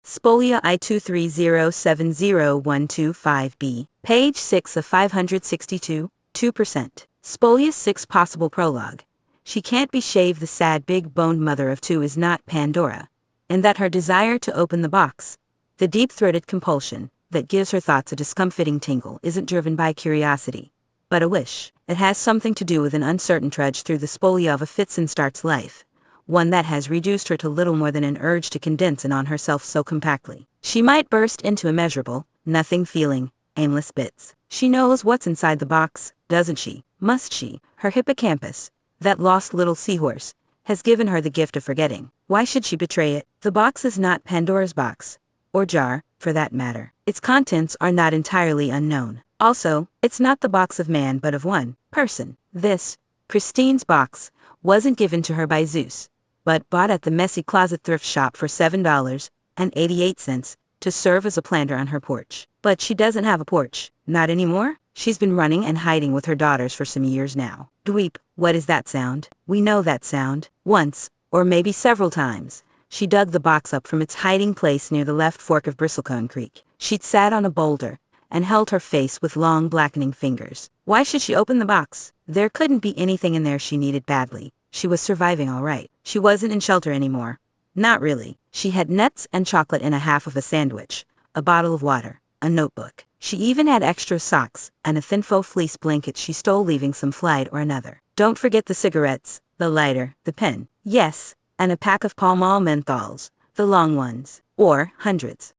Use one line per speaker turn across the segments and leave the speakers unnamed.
Spolia I230701225B, page 6 of 562, 2%. Spolia 6 possible prologue. She can't be shaved. The sad big-boned mother of two is not Pandora, and that her desire to open the box, the deep-throated compulsion that gives her thoughts a discomfiting tingle, isn't driven by curiosity, but a wish. It has something to do with an uncertain trudge through the spolia of a fits and starts life, one that has reduced her to little more than an urge to condense in on herself so compactly she might burst into immeasurable, nothing feeling, aimless bits. She knows what's inside the box, doesn't she? Must she? Her hippocampus, that lost little seahorse, has given her the gift of forgetting. Why should she betray it? The box is not Pandora's box, or jar, for that matter. Its contents are not entirely unknown. Also, it's not the box of man but of one person. This, Christine's box, wasn't given to her by Zeus, but bought at the messy closet thrift shop for $7.88 to serve as a planter on her porch. But she doesn't have a porch, not anymore. She's been running and hiding with her daughters for some years now. Dweep, what is that sound? We know that sound. Once, or maybe several times, she dug the box up from its hiding place near the left fork of Bristlecone Creek. She'd sat on a boulder and held her face with long blackening fingers. Why should she open the box? There couldn't be anything in there she needed badly. She was surviving all right. She wasn't in shelter anymore. Not really. She had nuts and chocolate in a half of a sandwich, a bottle of water, a notebook. She even had extra socks and a thin faux fleece blanket she stole leaving some flight or another. Don't forget the cigarettes, the lighter, the pen. Yes, and a pack of Pall Mall menthols, the long ones, or hundreds.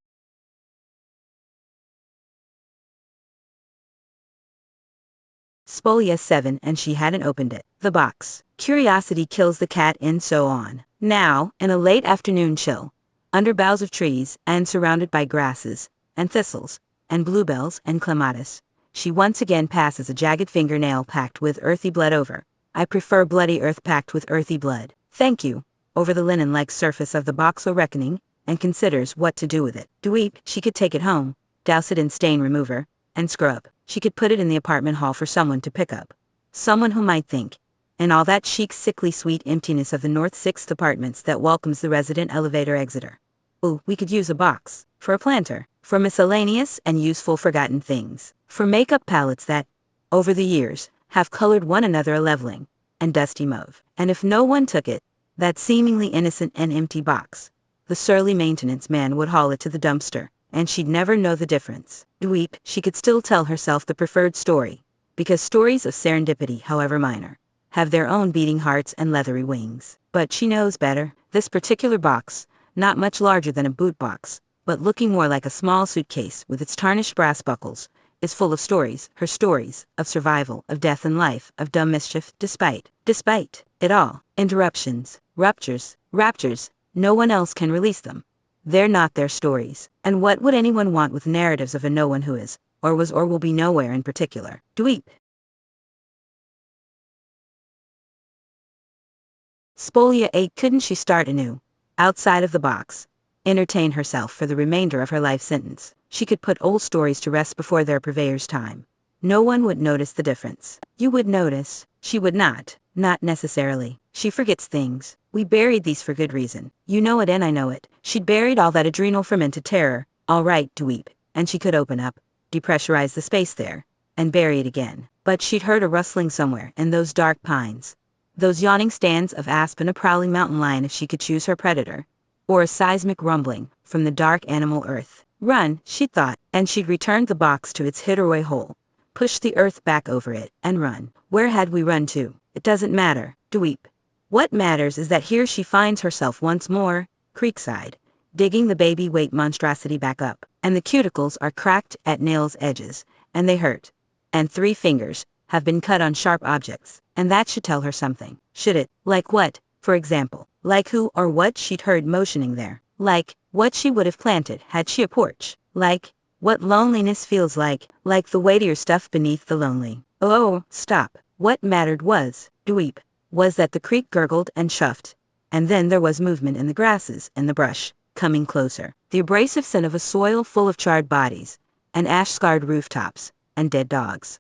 Spolia 7 and she hadn't opened it. The box. Curiosity kills the cat and so on. Now, in a late afternoon chill, under boughs of trees and surrounded by grasses, and thistles, and bluebells and clematis, she once again passes a jagged fingernail packed with earthy blood over. I prefer bloody earth packed with earthy blood. Thank you. Over the linen-like surface of the box, reckoning, and considers what to do with it. Dweep, she could take it home, douse it in stain remover, and scrub. She could put it in the apartment hall for someone to pick up. Someone who might think, in all that chic, sickly sweet emptiness of the North 6th apartments that welcomes the resident elevator exiter. Ooh, we could use a box. For a planter. For miscellaneous and useful forgotten things. For makeup palettes that, over the years, have colored one another a leveling and dusty mauve. And if no one took it, that seemingly innocent and empty box, the surly maintenance man would haul it to the dumpster, and she'd never know the difference. Dweep, she could still tell herself the preferred story, because stories of serendipity, however minor, have their own beating hearts and leathery wings. But she knows better. This particular box, not much larger than a boot box, but looking more like a small suitcase with its tarnished brass buckles, is full of stories, her stories, of survival, of death and life, of dumb mischief, despite it all, interruptions, ruptures, raptures, no one else can release them. They're not their stories. And what would anyone want with narratives of a no one who is, or was or will be nowhere in particular? Dweep. Spolia 8. Couldn't she start anew, outside of the box, entertain herself for the remainder of her life sentence? She could put old stories to rest before their purveyor's time. No one would notice the difference. You would notice. She would not necessarily. She forgets things. We buried these for good reason. You know it and I know it. She'd buried all that adrenal fermented terror, all right, Dweep, and she could open up, depressurize the space there, and bury it again. But she'd heard a rustling somewhere in those dark pines, those yawning stands of aspen, a prowling mountain lion if she could choose her predator, or a seismic rumbling from the dark animal earth. Run, she thought, and she'd returned the box to its hid-away hole, pushed the earth back over it, and run. Where had we run to? It doesn't matter, Dweep. What matters is that here she finds herself once more, creekside, digging the baby weight monstrosity back up, and the cuticles are cracked at nails' edges, and they hurt, and 3 fingers have been cut on sharp objects, and that should tell her something, should it? Like what, for example? Like who or what she'd heard motioning there? Like what she would have planted had she a porch? Like what loneliness feels like the weightier stuff beneath the lonely. Oh, stop. What mattered was, Dweep, was that the creek gurgled and chuffed, and then there was movement in the grasses and the brush, coming closer. The abrasive scent of a soil full of charred bodies, and ash-scarred rooftops, and dead dogs.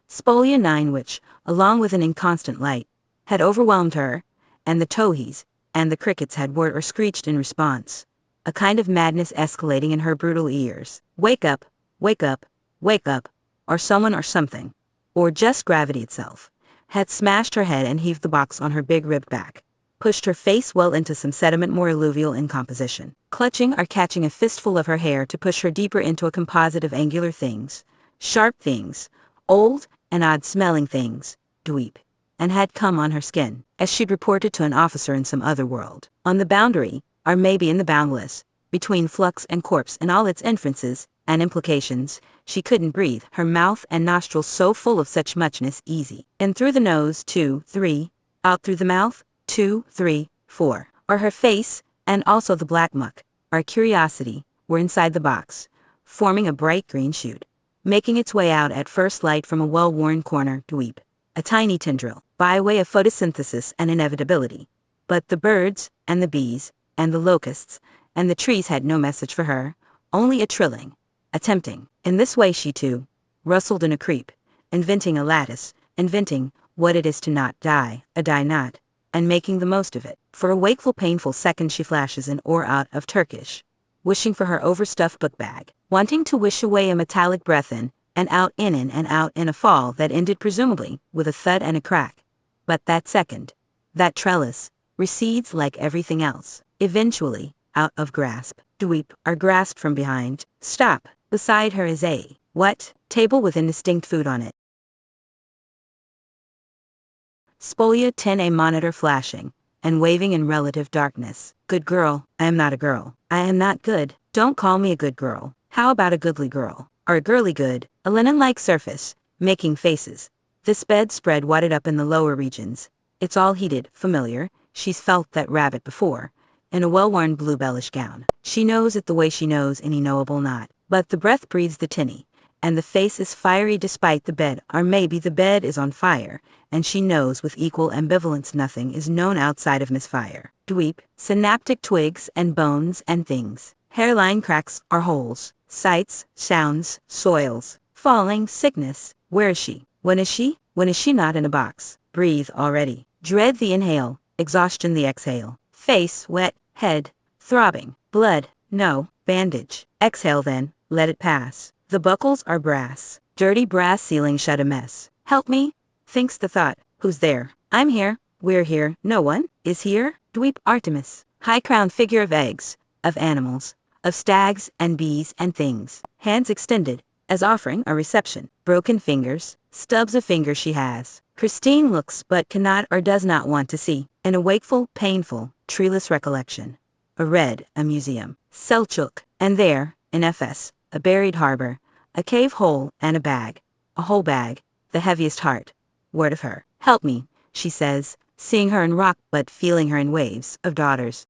Spolia 9, which, along with an inconstant light, had overwhelmed her, and the towhees, and the crickets had whirred or screeched in response. A kind of madness escalating in her brutal ears. Wake up, wake up, wake up, or someone or something, or just gravity itself, had smashed her head and heaved the box on her big ribbed back, pushed her face well into some sediment more alluvial in composition, clutching or catching a fistful of her hair to push her deeper into a composite of angular things, sharp things, old and odd-smelling things, dweep, and had come on her skin, as she'd reported to an officer in some other world, on the boundary, or maybe in the boundless, between flux and corpse and all its inferences and implications. She couldn't breathe, her mouth and nostrils so full of such muchness. Easy in through the nose, 2, 3, out through the mouth, 2, 3, 4, or her face, and also the black muck, or curiosity, were inside the box, forming a bright green shoot, making its way out at first light from a well-worn corner, dweep, a tiny tendril, by way of photosynthesis and inevitability. But the birds, and the bees, and the locusts, and the trees had no message for her, only a trilling, a tempting. In this way she too rustled in a creep, inventing a lattice, inventing what it is to not die, a die not, and making the most of it. For a wakeful painful second she flashes in or out of Turkish, wishing for her overstuffed book bag, wanting to wish away a metallic breath in and out and out in a fall that ended presumably with a thud and a crack. But that second, that trellis, recedes like everything else, eventually, out of grasp, dweep, or grasped from behind. Stop. Beside her is a, what, table with indistinct food on it. Spolia 10, a monitor flashing and waving in relative darkness. Good girl. I am not a girl. I am not good. Don't call me a good girl. How about a goodly girl? Or a girly good? A linen-like surface, making faces. This bedspread wadded up in the lower regions. It's all heated, familiar. She's felt that rabbit before, in a well-worn blue bellish gown. She knows it the way she knows any knowable knot. But the breath breathes the tinny, and the face is fiery despite the bed, or maybe the bed is on fire, and she knows with equal ambivalence nothing is known outside of misfire. Dweep, synaptic twigs and bones and things, hairline cracks or holes, sights, sounds, soils, falling, sickness. Where is she? When is she? When is she not in a box? Breathe already. Dread the inhale, exhaustion the exhale. Face wet, head throbbing, blood, no, bandage. Exhale then, let it pass. The buckles are brass, dirty brass ceiling shut a mess. Help me, thinks the thought. Who's there? I'm here, we're here. No one is here? Dweep Artemis, high-crowned figure of eggs, of animals, of stags and bees and things. Hands extended, as offering a reception. Broken fingers, stubs of fingers she has. Christine looks but cannot or does not want to see. In a wakeful, painful, treeless recollection. A museum. Selçuk, and there, in Fs, a buried harbor, a cave hole and a whole bag, the heaviest heart. Word of her. Help me, she says, seeing her in rock but feeling her in waves of daughters.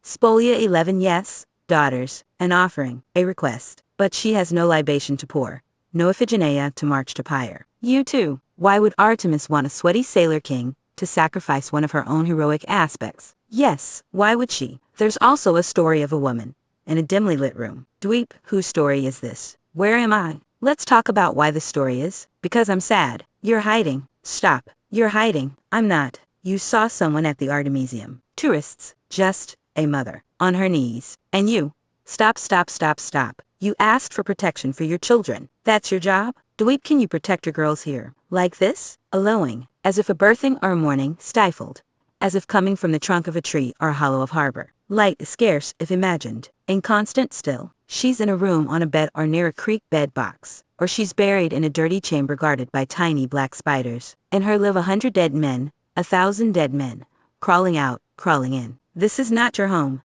Spolia 11, yes, daughters, an offering, a request, but she has no libation to pour, no Iphigenia to march to pyre. You too. Why would Artemis want a sweaty sailor king to sacrifice one of her own heroic aspects? Yes, why would she? There's also a story of a woman, in a dimly lit room. Dweep, whose story is this? Where am I? Let's talk about why the story is. Because I'm sad. You're hiding. Stop. You're hiding. I'm not. You saw someone at the Artemisium. Tourists. Just a mother. On her knees. And you. Stop, stop, stop, stop. You asked for protection for your children. That's your job? Dweep, can you protect your girls here? Like this? Allowing. As if a birthing or a mourning, stifled. As if coming from the trunk of a tree or a hollow of harbor. Light is scarce if imagined. Inconstant still. She's in a room on a bed or near a creek bed box. Or she's buried in a dirty chamber guarded by tiny black spiders. In her live 100 dead men, 1,000 dead men. Crawling out, crawling in. This is not your home.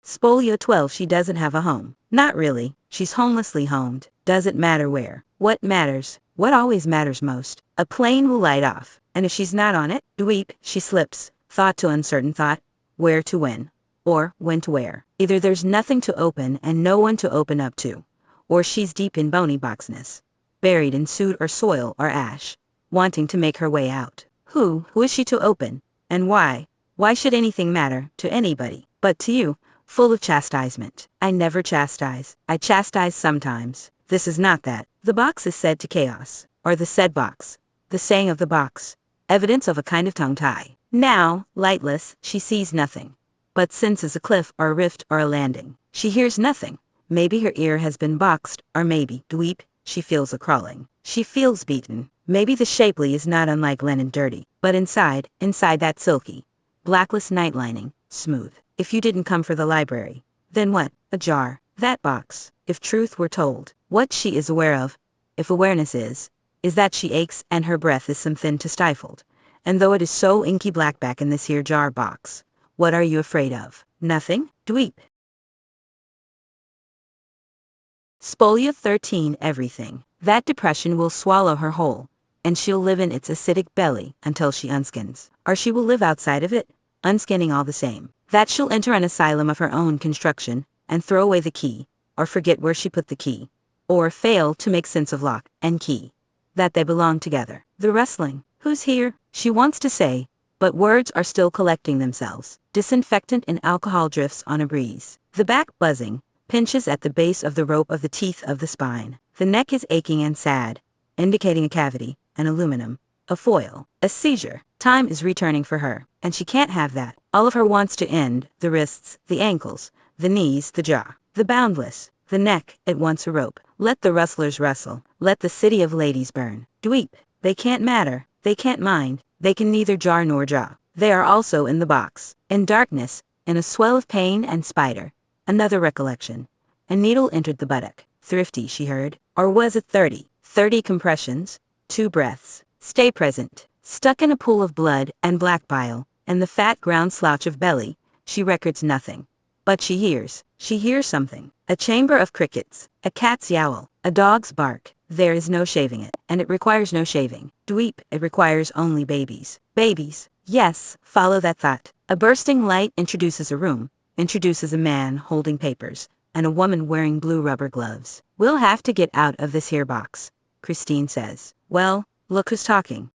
Spolia 12, she doesn't have a home. Not really. She's homelessly homed. Doesn't matter where. What matters? What always matters most? A plane will light off. And if she's not on it, dweep, she slips. Thought to uncertain thought. Where to when? Or when to where? Either there's nothing to open and no one to open up to. Or she's deep in bony boxness. Buried in soot or soil or ash. Wanting to make her way out. Who is she to open? And why? Why should anything matter to anybody? But to you, full of chastisement. I never chastise. I chastise sometimes. This is not that. The box is said to chaos. Or the said box. the saying of the box, evidence of a kind of tongue tie. Now, lightless, she sees nothing, but senses a cliff or a rift or a landing. She hears nothing. Maybe her ear has been boxed, or maybe, dweep, she feels a crawling. She feels beaten. Maybe the shapely is not unlike linen dirty, but inside that silky, blackless night lining, smooth. If you didn't come for the library, then what? A jar. That box. If truth were told, what she is aware of, if awareness is that she aches and her breath is something to stifled. And though it is so inky black back in this here jar box, what are you afraid of? Nothing? Dweep. Spolia 13 Everything. That depression will swallow her whole, and she'll live in its acidic belly until she unskins. Or she will live outside of it, unskinning all the same. That she'll enter an asylum of her own construction, and throw away the key, or forget where she put the key, or fail to make sense of lock and key. That they belong together. The wrestling. Who's here? She wants to say, but words are still collecting themselves. Disinfectant and alcohol drifts on a breeze. The back buzzing, pinches at the base of the rope of the teeth of the spine. The neck is aching and sad, indicating a cavity, an aluminum, a foil, a seizure. Time is returning for her, and she can't have that. All of her wants to end, the wrists, the ankles, the knees, the jaw, the boundless, the neck, it wants a rope. Let the rustlers wrestle, let the city of ladies burn. Dweep, they can't matter, they can't mind, they can neither jar nor jaw. They are also in the box. In darkness, in a swell of pain and spider. Another recollection. A needle entered the buttock. Thrifty, she heard. Or was it 30? 30 compressions, 2 breaths. Stay present. Stuck in a pool of blood and black bile, and the fat ground slouch of belly, she records nothing. But she hears something. A chamber of crickets, a cat's yowl, a dog's bark. There is no shaving it, and it requires no shaving. Dweep, it requires only babies. Babies. Yes, follow that thought. A bursting light introduces a room, introduces a man holding papers, and a woman wearing blue rubber gloves. We'll have to get out of this here box, Christine says. Well, look who's talking.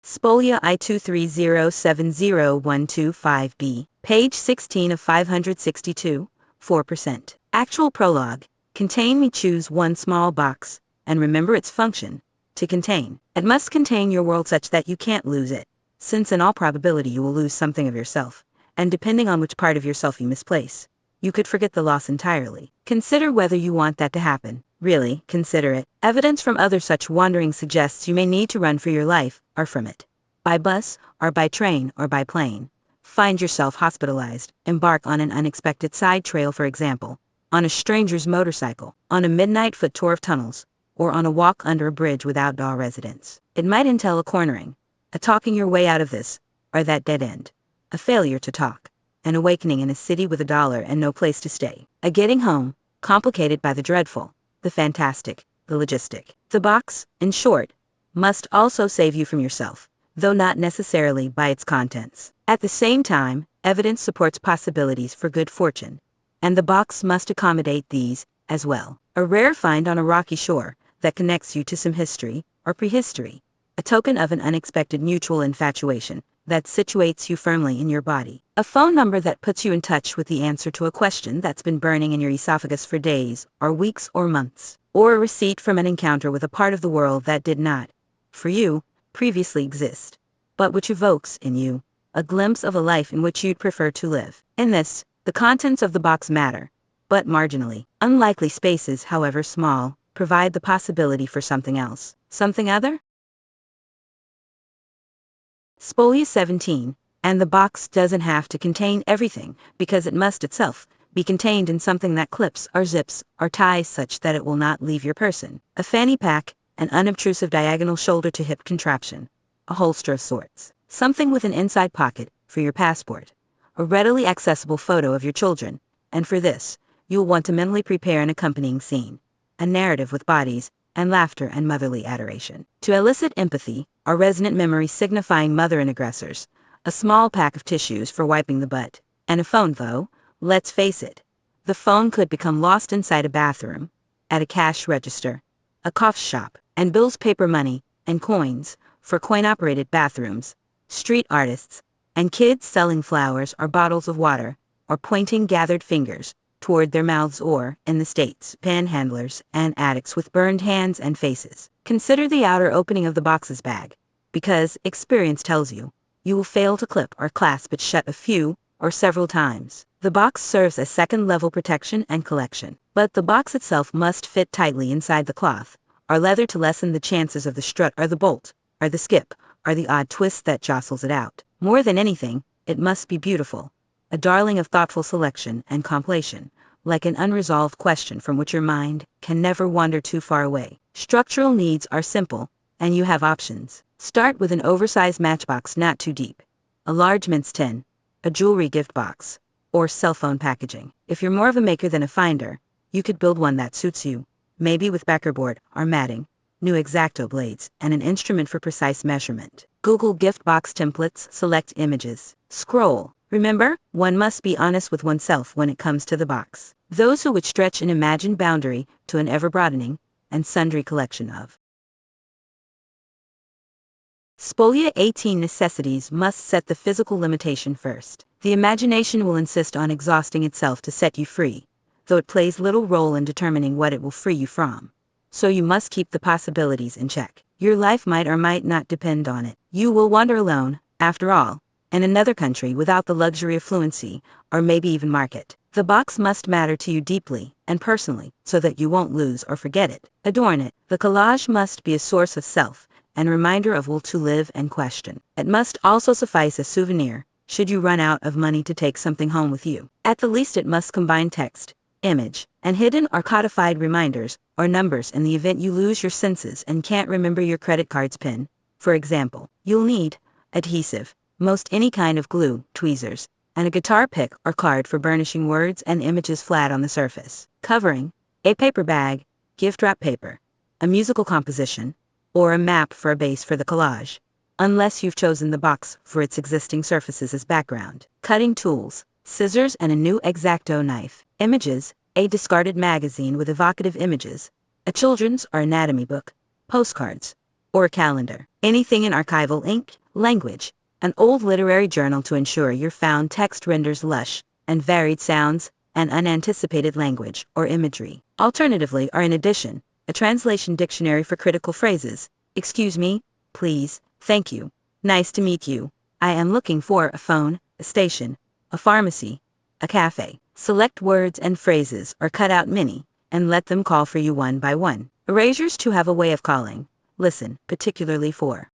Spolia I230701225B, page 16 of 562, 4%. Actual prologue. Contain me, choose one small box, and remember its function. To contain. It must contain your world such that you can't lose it, since in all probability you will lose something of yourself, and depending on which part of yourself you misplace, you could forget the loss entirely. Consider whether you want that to happen. Really, consider it. Evidence from other such wandering suggests you may need to run for your life, or from it. By bus, or by train, or by plane. Find yourself hospitalized, embark on an unexpected side trail, for example, on a stranger's motorcycle, on a midnight foot tour of tunnels, or on a walk under a bridge with outdoor residents. It might entail a cornering, a talking your way out of this, or that dead end, a failure to talk, an awakening in a city with $1 and no place to stay, a getting home, complicated by the dreadful, the fantastic, the logistic. The box, in short, must also save you from yourself, though not necessarily by its contents. At the same time, evidence supports possibilities for good fortune, and the box must accommodate these, as well. A rare find on a rocky shore, that connects you to some history, or prehistory. A token of an unexpected mutual infatuation, that situates you firmly in your body. A phone number that puts you in touch with the answer to a question that's been burning in your esophagus for days, or weeks, or months. Or a receipt from an encounter with a part of the world that did not, for you, previously exist, but which evokes in you a glimpse of a life in which you'd prefer to live. In this, the contents of the box matter, but marginally. Unlikely spaces, however small, provide the possibility for something else. Something other? Spolia 17, and the box doesn't have to contain everything, because it must itself be contained in something that clips or zips or ties such that it will not leave your person. A fanny pack, an unobtrusive diagonal shoulder-to-hip contraption, a holster of sorts, something with an inside pocket for your passport, a readily accessible photo of your children, and for this, you'll want to mentally prepare an accompanying scene, a narrative with bodies and laughter and motherly adoration. To elicit empathy, or resonant memory signifying mother and aggressors, a small pack of tissues for wiping the butt, and a phone though, let's face it, the phone could become lost inside a bathroom, at a cash register, a coffee shop, and bills, paper money, and coins, for coin-operated bathrooms, street artists, and kids selling flowers or bottles of water, or pointing gathered fingers, toward their mouths or, in the States, panhandlers and addicts with burned hands and faces. Consider the outer opening of the box's bag, because experience tells you, you will fail to clip or clasp it shut a few or several times. The box serves as second-level protection and collection, but the box itself must fit tightly inside the cloth or leather to lessen the chances of the strut or the bolt, or the skip, or the odd twist that jostles it out. More than anything, it must be beautiful, a darling of thoughtful selection and compilation, like an unresolved question from which your mind can never wander too far away. Structural needs are simple, and you have options. Start with an oversized matchbox not too deep, a large mince tin, a jewelry gift box, or cell phone packaging. If you're more of a maker than a finder, you could build one that suits you, maybe with checkerboard or matting, new X-Acto blades, and an instrument for precise measurement. Google gift box templates, select images. Scroll. Remember, one must be honest with oneself when it comes to the box. Those who would stretch an imagined boundary to an ever-broadening and sundry collection of Spolia 18 necessities must set the physical limitation first. The imagination will insist on exhausting itself to set you free, though it plays little role in determining what it will free you from. So you must keep the possibilities in check. Your life might or might not depend on it. You will wander alone, after all, in another country without the luxury of fluency, or maybe even market. The box must matter to you deeply and personally, so that you won't lose or forget it. Adorn it. The collage must be a source of self and reminder of will to live and question. It must also suffice as souvenir, should you run out of money to take something home with you. At the least it must combine text, image, and hidden or codified reminders or numbers in the event you lose your senses and can't remember your credit card's PIN. For example, you'll need adhesive, most any kind of glue, tweezers, and a guitar pick or card for burnishing words and images flat on the surface. Covering, a paper bag, gift wrap paper, a musical composition, or a map for a base for the collage, unless you've chosen the box for its existing surfaces as background. Cutting tools, scissors and a new X-Acto knife. Images, a discarded magazine with evocative images, a children's or anatomy book, postcards, or a calendar. Anything in archival ink, language, an old literary journal to ensure your found text renders lush and varied sounds and unanticipated language or imagery. Alternatively, or in addition, a translation dictionary for critical phrases. Excuse me, please, thank you, nice to meet you. I am looking for a phone, a station, a pharmacy, a cafe. Select words and phrases or cut out many, and let them call for you one by one. Erasures too have a way of calling. Listen, particularly for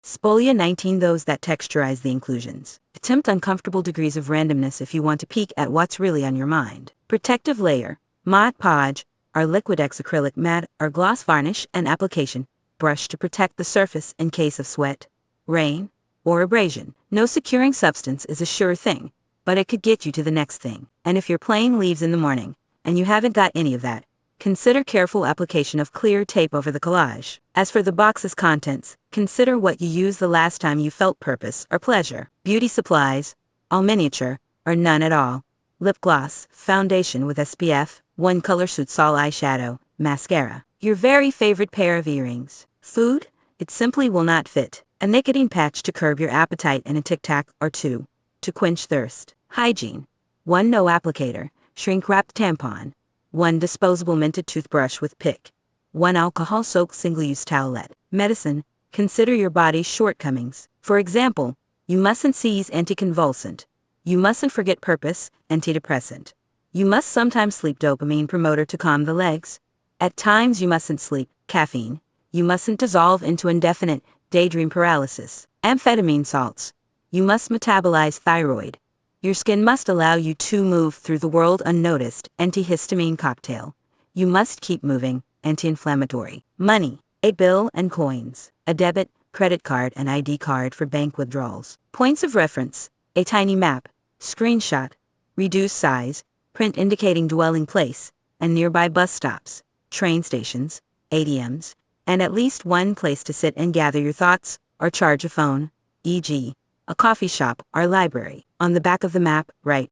Spolia 19, those that texturize the inclusions. Attempt uncomfortable degrees of randomness if you want to peek at what's really on your mind. Protective layer, Mod Podge, or Liquidex acrylic matte or gloss varnish and application brush to protect the surface in case of sweat, rain, or abrasion. No securing substance is a sure thing, but it could get you to the next thing. And if your plane leaves in the morning, and you haven't got any of that, consider careful application of clear tape over the collage. As for the box's contents, consider what you used the last time you felt purpose or pleasure. Beauty supplies, all miniature, or none at all. Lip gloss, foundation with SPF, one color suits all eyeshadow, mascara. Your very favorite pair of earrings. Food, it simply will not fit. A nicotine patch to curb your appetite and a Tic Tac or two to quench thirst. Hygiene, one no applicator, shrink-wrapped tampon, one disposable minted toothbrush with pick, one alcohol-soaked single-use towelette. Medicine, consider your body's shortcomings. For example, you mustn't seize anticonvulsant. You mustn't forget purpose, antidepressant. You must sometimes sleep, dopamine promoter to calm the legs. At times you mustn't sleep, caffeine. You mustn't dissolve into indefinite daydream paralysis. Amphetamine salts. You must metabolize thyroid. Your skin must allow you to move through the world unnoticed. Antihistamine cocktail. You must keep moving. Anti-inflammatory. Money, a bill and coins, a debit, credit card and ID card for bank withdrawals. Points of reference, a tiny map, screenshot, reduced size, print indicating dwelling place, and nearby bus stops, train stations, ATMs, and at least one place to sit and gather your thoughts, or charge a phone, e.g., a coffee shop or library. On the back of the map, write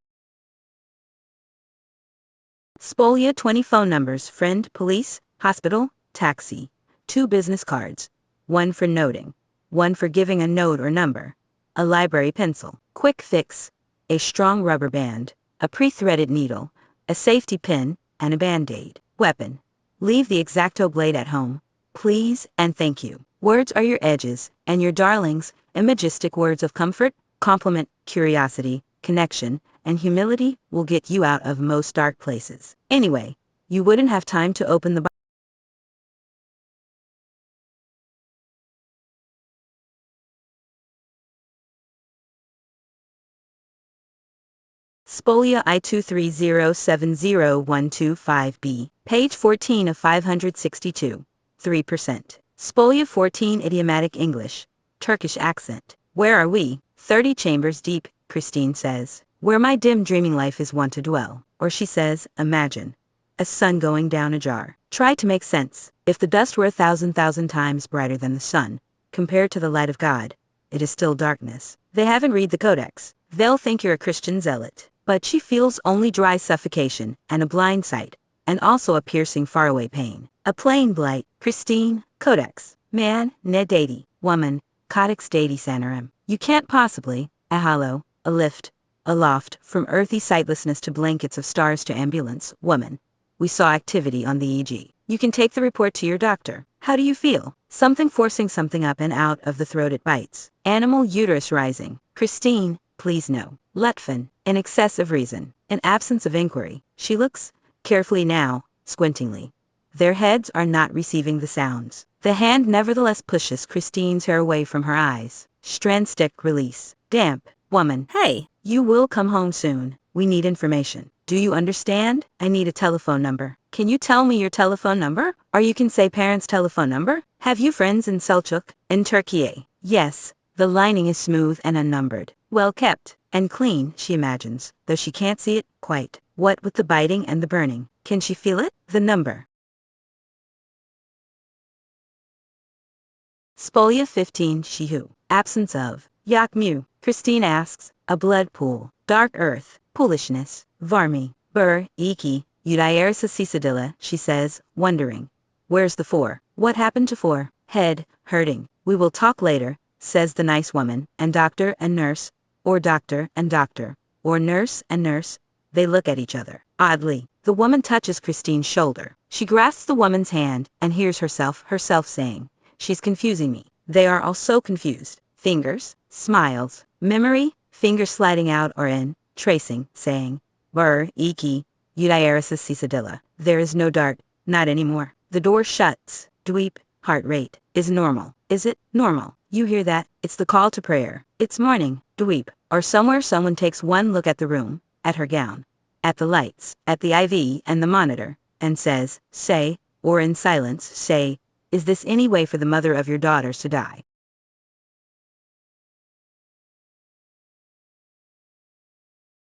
Spolia 20 phone numbers, friend, police, hospital, taxi, 2 business cards, 1 for noting, 1 for giving a note or number, a library pencil. Quick fix, a strong rubber band, a pre-threaded needle, a safety pin, and a band-aid. Weapon. Leave the X-Acto blade at home, please and thank you. Words are your edges, and your darlings, imagistic words of comfort, compliment, curiosity, connection, and humility will get you out of most dark places. Anyway, you wouldn't have time to open the Spolia I230701225B, page 14 of 562, 3%. Spolia 14 idiomatic English, Turkish accent. Where are we? 30 chambers deep, Christine says. Where my dim dreaming life is wont to dwell. Or she says, imagine. A sun going down a jar. Try to make sense. If the dust were 1,000,000 times brighter than the sun, compared to the light of God, it is still darkness. They haven't read the Codex. They'll think you're a Christian zealot. But she feels only dry suffocation and a blind sight, and also a piercing faraway pain. A plain blight. Christine, Codex. Man, ne deity. Woman, Codex deity Sanorum. You can't possibly, a hollow, a lift, a loft, from earthy sightlessness to blankets of stars to ambulance. Woman. We saw activity on the EG. You can take the report to your doctor. How do you feel? Something forcing something up and out of the throat it bites. Animal uterus rising. Christine, please no. Letfin, in excess of reason, in absence of inquiry. She looks, carefully now, squintingly. Their heads are not receiving the sounds. The hand nevertheless pushes Christine's hair away from her eyes. Strand stick release. Damp. Woman. Hey, you will come home soon. We need information. Do you understand? I need a telephone number. Can you tell me your telephone number? Or you can say parents' telephone number? Have you friends in Selçuk? In Turkey? Yes. The lining is smooth and unnumbered. Well kept. And clean, she imagines, though she can't see it, quite. What with the biting and the burning? Can she feel it? The number. Spolia 15 She who. Absence of. Yak mu. Christine asks. A blood pool. Dark earth. Poolishness. Varmi. Bur. Iki. Udiarisa cisadilla, she says, wondering. Where's the 4? What happened to 4? Head. Hurting. We will talk later, says the nice woman, and doctor and nurse, or doctor and doctor, or nurse and nurse. They look at each other. Oddly, the woman touches Christine's shoulder. She grasps the woman's hand and hears herself saying, she's confusing me. They are all so confused. Fingers, smiles, memory, fingers sliding out or in, tracing, saying, Bur, Iki, Udiarisa cisadilla. There is no dart, not anymore. The door shuts. Dweep, heart rate, is normal. Is it normal? You hear that? It's the call to prayer. It's morning. Dweep. Or somewhere someone takes one look at the room, at her gown, at the lights, at the IV and the monitor, and says, say, or in silence, say, is this any way for the mother of your daughters to die?